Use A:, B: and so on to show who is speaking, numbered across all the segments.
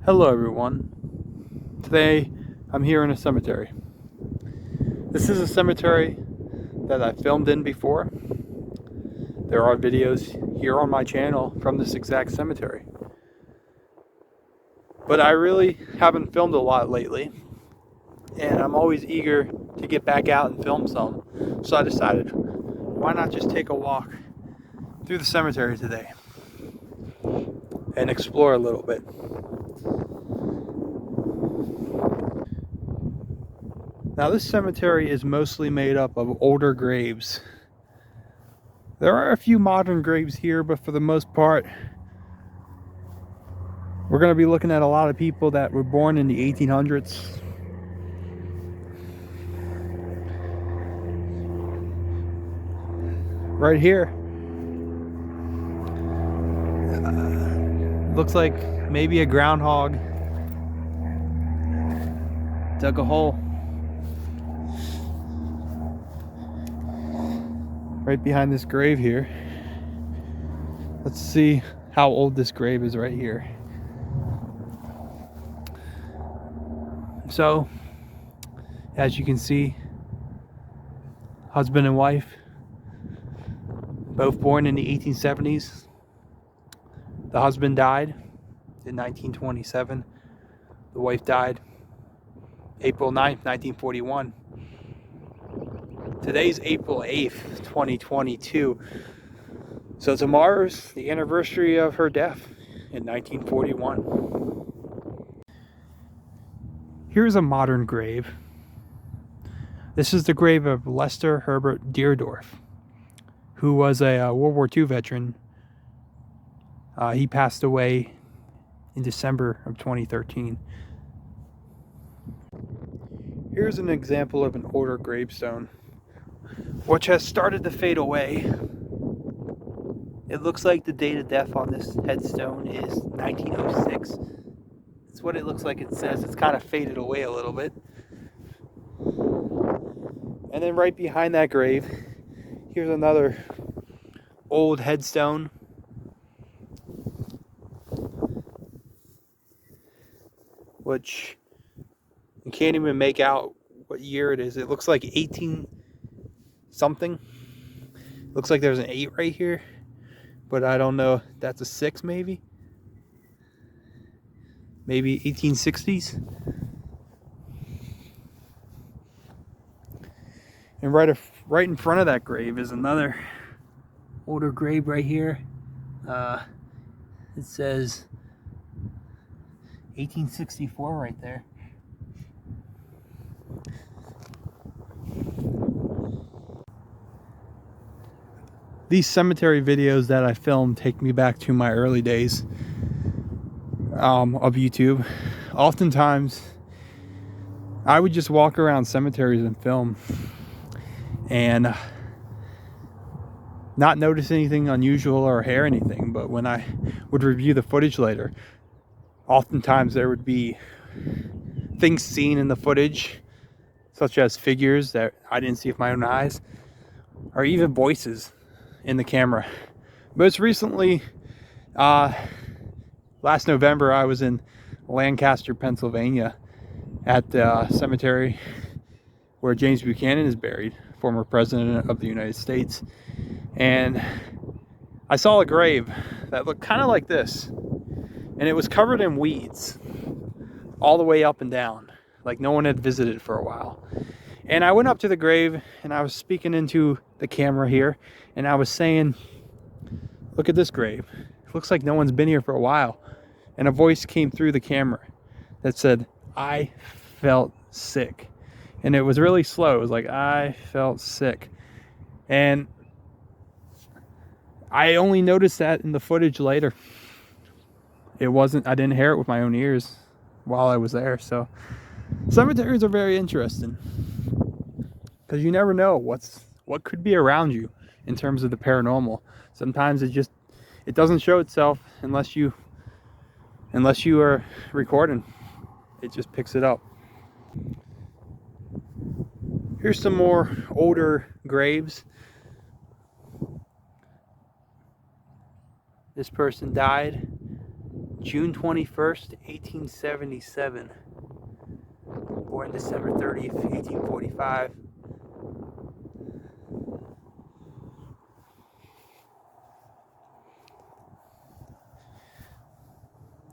A: Hello everyone. Today I'm here in a cemetery. This is a cemetery that I filmed in before. There are videos here on my channel from this exact cemetery. But I really haven't filmed a lot lately, and I'm always eager to get back out and film some. So I decided, why not just take a walk through the cemetery today and explore a little bit. Now this cemetery is mostly made up of older graves. There are a few modern graves here, but for the most part, we're going to be looking at a lot of people that were born in the 1800s. Right here, looks like maybe a groundhog dug a hole right behind this grave here. Let's see how old this grave is right here. So, as you can see, husband and wife, both born in the 1870s. The husband died in 1927. The wife died April 9th, 1941. Today's April 8th, 2022. So tomorrow's the anniversary of her death in 1941. Here's a modern grave. This is the grave of Lester Herbert Deardorff, who was a World War II veteran. He passed away in December of 2013. Here's an example of an older gravestone, which has started to fade away. It looks like the date of death on this headstone is 1906. That's what it looks like it says. It's kind of faded away a little bit. And then right behind that grave, here's another old headstone. Which you can't even make out what year it is. It looks like 18 something. Looks like there's an 8 right here, but I don't know. That's a 6 maybe. Maybe 1860s. And right in front of that grave is another older grave right here. It says 1864 right there. These cemetery videos that I filmed take me back to my early days of YouTube. Oftentimes, I would just walk around cemeteries and film and not notice anything unusual or hear anything. But when I would review the footage later, oftentimes there would be things seen in the footage, such as figures that I didn't see with my own eyes, or even voices in the camera. Most recently, last November, I was in Lancaster, Pennsylvania, at the cemetery where James Buchanan is buried, former president of the United States. And I saw a grave that looked kind of like this, and it was covered in weeds all the way up and down, like no one had visited for a while. And I went up to the grave and I was speaking into the camera here, and I was saying, look at this grave. It looks like no one's been here for a while. And a voice came through the camera that said, I felt sick. And it was really slow. It was like, I felt sick. And I only noticed that in the footage later. I didn't hear it with my own ears while I was there. So cemeteries are very interesting, because you never know what could be around you in terms of the paranormal. Sometimes it doesn't show itself unless you are recording. It just picks it up. Here's some more older graves. This person died June 21st, 1877. Born December 30th, 1845.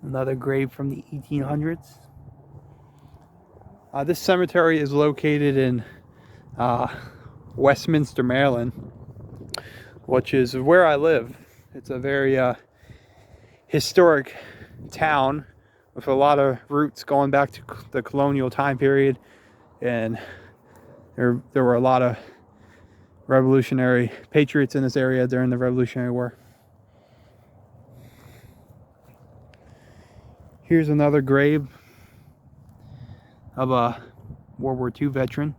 A: Another grave from the 1800s. This cemetery is located in Westminster, Maryland, which is where I live. It's a very historic town with a lot of roots going back to the colonial time period, and there were a lot of revolutionary patriots in this area during the Revolutionary War. Here's another grave of a World War II veteran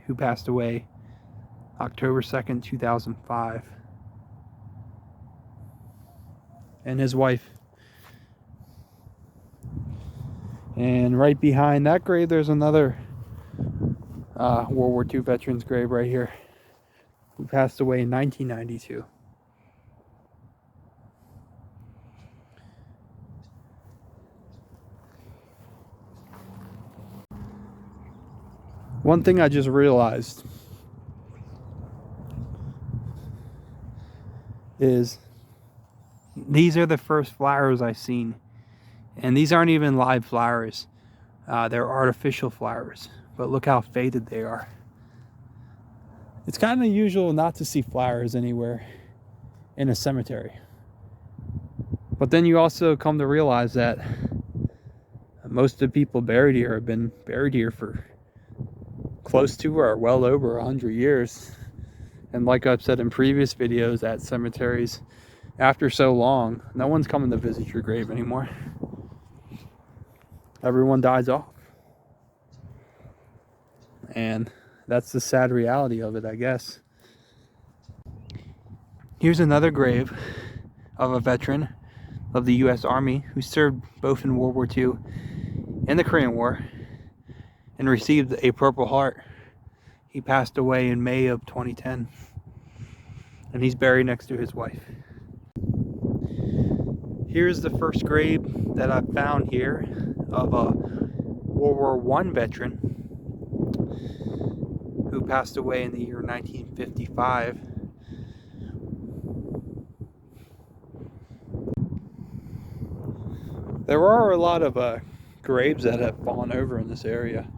A: who passed away October 2nd, 2005. And his wife. And right behind that grave, there's another World War II veteran's grave right here, who passed away in 1992. One thing I just realized is these are the first flowers I've seen. And these aren't even live flowers. They're artificial flowers. But look how faded they are. It's kind of unusual not to see flowers anywhere in a cemetery. But then you also come to realize that most of the people buried here have been buried here for close to or well over 100 years. And like I've said in previous videos, at cemeteries, after so long, no one's coming to visit your grave anymore. Everyone dies off. And that's the sad reality of it, I guess. Here's another grave of a veteran of the U.S. Army who served both in World War II and the Korean War and received a Purple Heart. He passed away in May of 2010. And he's buried next to his wife. Here's the first grave that I found here of a World War I veteran who passed away in the year 1955. There are a lot of graves that have fallen over in this area.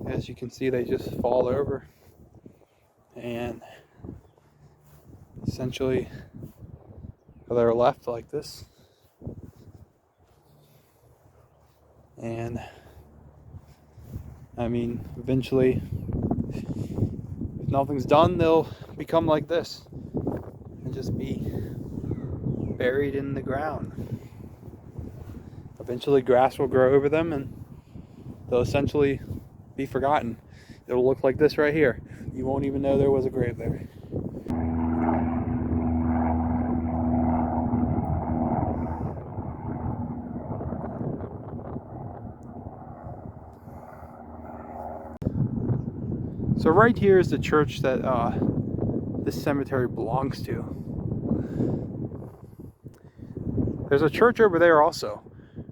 A: As you can see, they just fall over, and essentially they're left like this. And I mean, eventually, if nothing's done, they'll become like this and just be buried in the ground. Eventually grass will grow over them and they'll essentially be forgotten. It'll look like this right here. You won't even know there was a grave there. So right here is the church that this cemetery belongs to. There's a church over there also,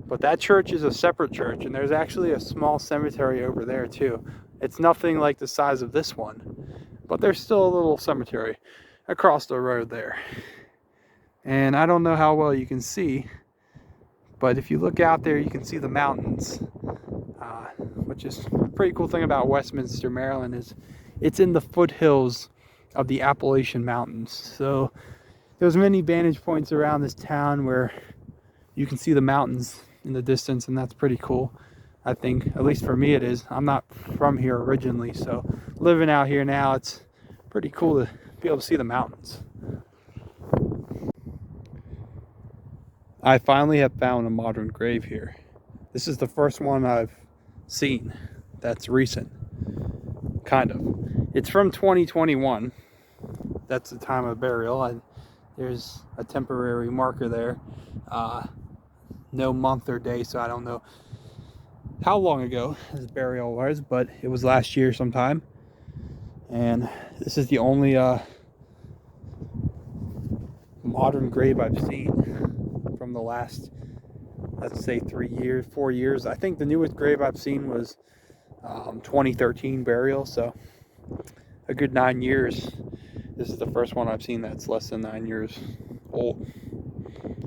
A: but that church is a separate church, and there's actually a small cemetery over there too. It's nothing like the size of this one, but there's still a little cemetery across the road there. And I don't know how well you can see, but if you look out there, you can see the mountains. Which is a pretty cool thing about Westminster, Maryland, is it's in the foothills of the Appalachian Mountains. So there's many vantage points around this town where you can see the mountains in the distance, and that's pretty cool. I think, at least for me it is. I'm not from here originally, so living out here now, it's pretty cool to be able to see the mountains. I finally have found a modern grave here. This is the first one I've seen that's recent, kind of. It's from 2021. That's the time of burial. There's a temporary marker there. No month or day, so I don't know how long ago his burial was, but it was last year sometime. And this is the only modern grave I've seen from the last, let's say, 4 years. I think the newest grave I've seen was 2013 burial, so a good 9 years. This is the first one I've seen that's less than 9 years old.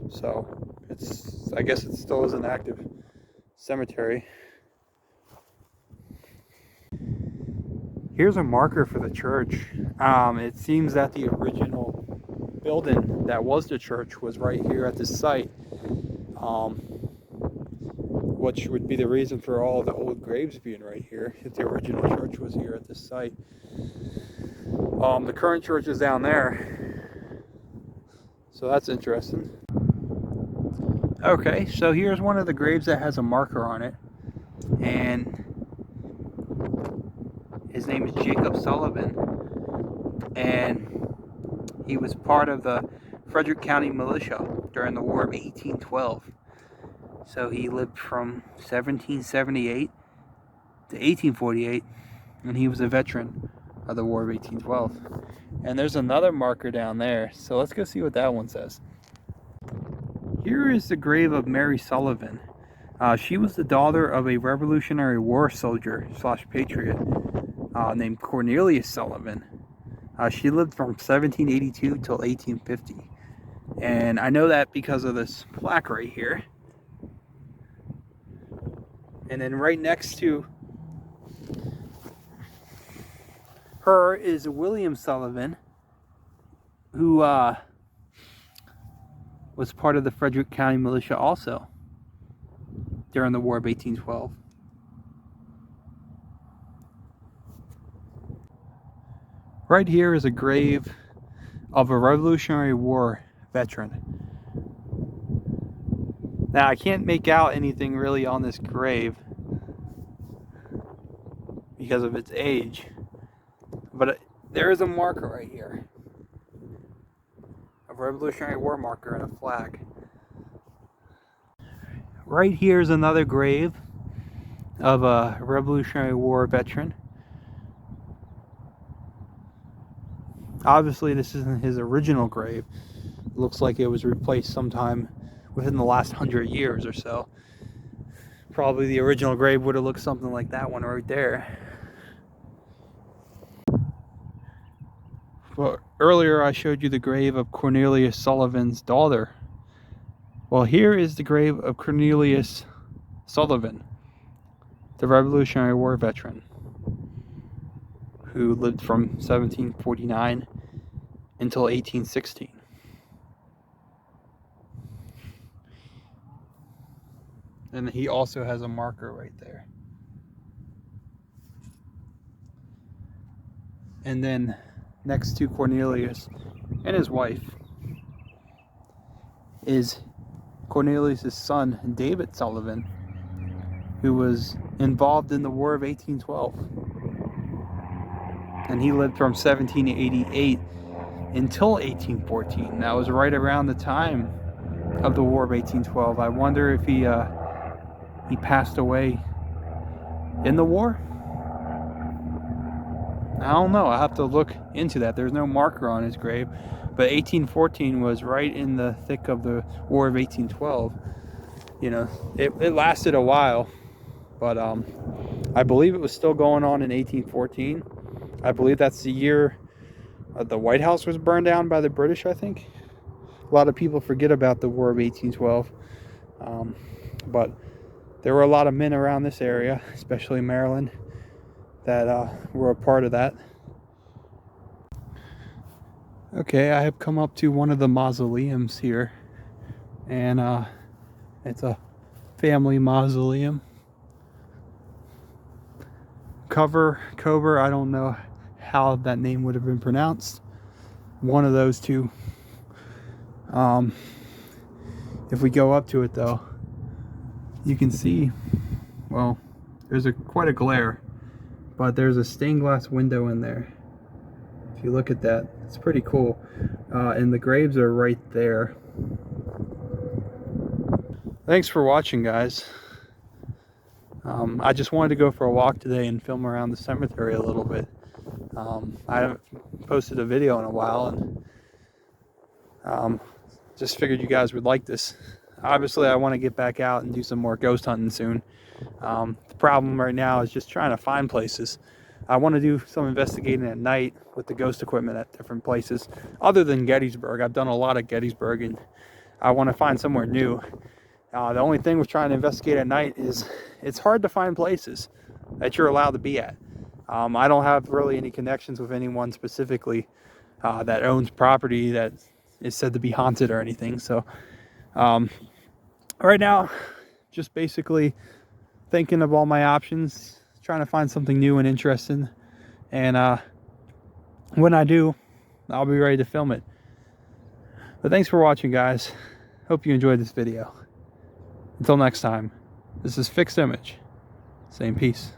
A: So I guess it still is an active cemetery. Here's a marker for the church. It seems that the original building that was the church was right here at this site, which would be the reason for all the old graves being right here, if the original church was here at this site. The current church is down there, so that's interesting. Okay, so here's one of the graves that has a marker on it, and his name is Jacob Sullivan, and he was part of the Frederick County Militia during the War of 1812. So he lived from 1778 to 1848, and he was a veteran of the War of 1812. And there's another marker down there, so let's go see what that one says. Here is the grave of Mary Sullivan. She was the daughter of a Revolutionary War soldier / patriot named Cornelius Sullivan. She lived from 1782 till 1850. And I know that because of this plaque right here. And then right next to her is William Sullivan, who was part of the Frederick County Militia also during the War of 1812. Right here is a grave of a Revolutionary War veteran. Now, I can't make out anything really on this grave because of its age, but there is a marker right here, a Revolutionary War marker and a flag. Right here is another grave of a Revolutionary War veteran. Obviously, this isn't his original grave. It looks like it was replaced sometime within the last 100 years or so. Probably the original grave would have looked something like that one right there. But earlier I showed you the grave of Cornelius Sullivan's daughter. Well, here is the grave of Cornelius Sullivan, the Revolutionary War veteran, who lived from 1749 until 1816. And he also has a marker right there. And then next to Cornelius and his wife is Cornelius' son, David Sullivan, who was involved in the War of 1812. And he lived from 1788 until 1814. That was right around the time of the War of 1812. I wonder if he passed away in the war. I don't know. I have to look into that. There's no marker on his grave, but 1814 was right in the thick of the War of 1812. You know, it lasted a while, but I believe it was still going on in 1814. I believe that's the year the White House was burned down by the British, I think. A lot of people forget about the War of 1812, but there were a lot of men around this area, especially Maryland, that were a part of that. Okay, I have come up to one of the mausoleums here, and it's a family mausoleum. Cover, I don't know how that name would have been pronounced. One of those two. If we go up to it though, you can see, well, there's quite a glare, but there's a stained glass window in there. If you look at that, it's pretty cool. And the graves are right there. Thanks for watching, guys. I just wanted to go for a walk today and film around the cemetery a little bit. I haven't posted a video in a while, and just figured you guys would like this. Obviously, I want to get back out and do some more ghost hunting soon. The problem right now is just trying to find places. I want to do some investigating at night with the ghost equipment at different places other than Gettysburg. I've done a lot of Gettysburg, and I want to find somewhere new. The only thing with trying to investigate at night is it's hard to find places that you're allowed to be at. I don't have really any connections with anyone specifically that owns property that is said to be haunted or anything. So right now, just basically thinking of all my options, trying to find something new and interesting. And when I do, I'll be ready to film it. But thanks for watching, guys. Hope you enjoyed this video. Until next time, this is Fixed Image, saying peace.